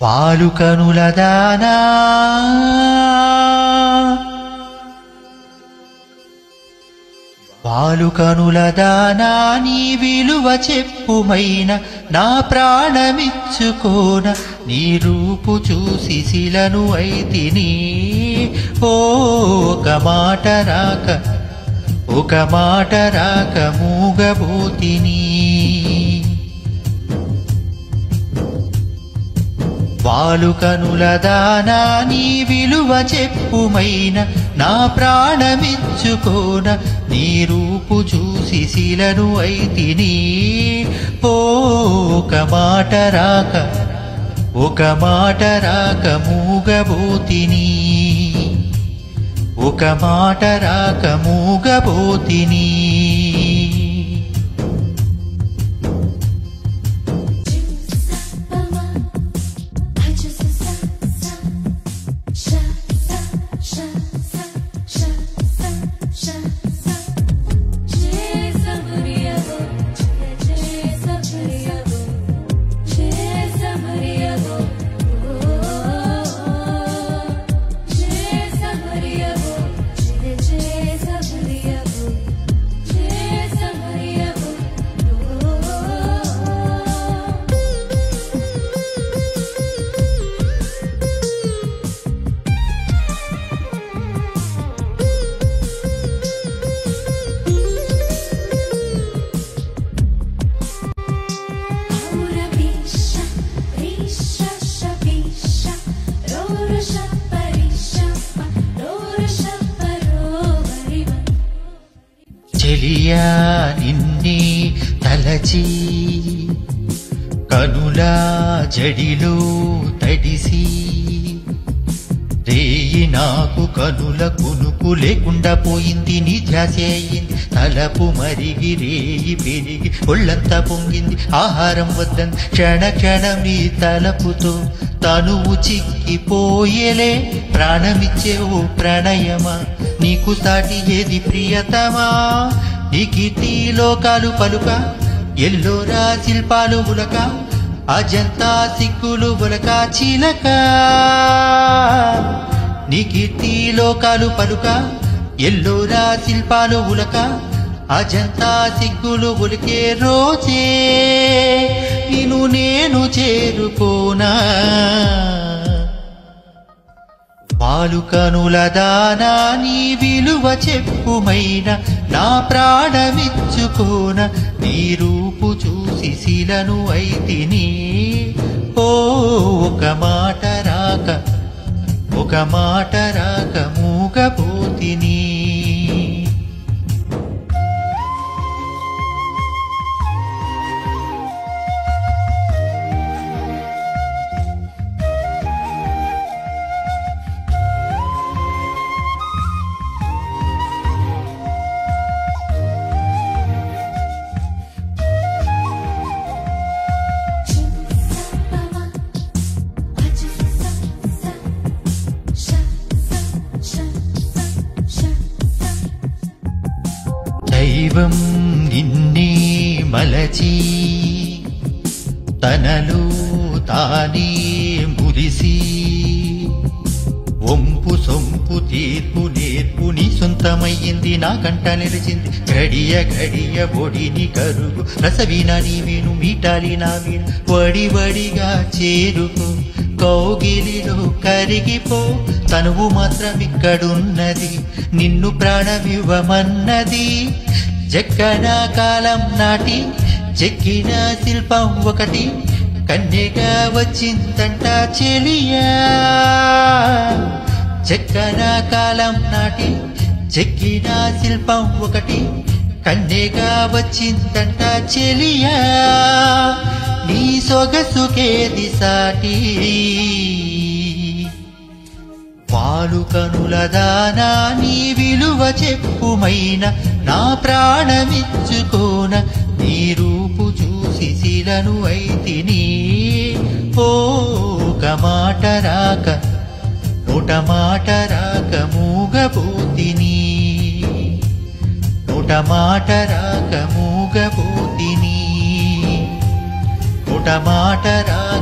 పాలుకనుల దానా పాలుకనుల దానా నీ విలువ చెప్పుమైన నా ప్రాణమిచ్చుకోన నీ రూపు చూసి శిలను అయితిని ఒక మాట రాక మూగబోతిని పాలుకనుల దానా నీ విలువ చెప్పుమైన నా ప్రాణమిచ్చుకోన నీ రూపు చూసి శిలను అయితిని ఒక మాట రాక మూగబోతిని ఒక మాట రాక మూగబోతిని చెలియా నిన్నే తలచి కనులా జడిలో తడిసి రేయి నాకు కనుల కునుకు లేకుండా పోయింది నీ ధ్యాసే అయింది తలపు మరిగి రేయి పెరిగి ఒళ్ళంతా పొంగింది ఆహారం వద్దని క్షణ క్షణం నీ తలపుతో తనువు చిక్కిపోయేలే ప్రాణమిచ్చే ఓ ప్రణయమా నీకు సాటి ఏది ప్రియతమా నీ కీర్తి లోకాలు పలుక ఎల్లోరా శిల్పాలు ఉలక అజంతా సిగ్గులు ఉలక చిలక నీ కీర్తి లోకాలు పలుక ఎల్లోరా శిల్పాలు ఉలక అజంతా సిగ్గులు ఉలికే రోజే నిన్ను నేను చేరుకోనా పాలుకనుల దానా నీ విలువ చెప్పుమైన నా ప్రాణమిచ్చుకోన నీ రూపు చూసి శిలను అయితిని ఒక మాట రాక మూగబోతిని దైవం నిన్నే మలచి తనలో తానే మురిసి వంపు సొంపు తీర్పు నేర్పు నీ సొంతమయ్యింది నా కంట నిలిచింది గడియ ఒడిని కరుగు రసవీణ నీ వీణు మీటాలి నా వీణు వడిగా చేరుకు కౌగిలిలో కరిగిపో తనువు మాత్రం ఇక్కడున్నది నిన్ను ప్రాణమివ్వమన్నది జక్కన కాలం నాటి చెక్కిన శిల్పం ఒకటి కన్యగా వచ్చిందంట చెలియా చెక్కన కాలం నాటి చెక్కిన శిల్పం ఒకటి కన్యగా వచ్చిందంట చెలియా నీ సొగసుకేది సాటి పాలుకనుల దానా నీ విలువ చెప్పుమైన నా ప్రాణమిచ్చుకోన నీ రూపు చూసి శిలను అయితిని ఒక మాట రాక మూగబోతిని మాట రాక మూగబోతిని మాట రాక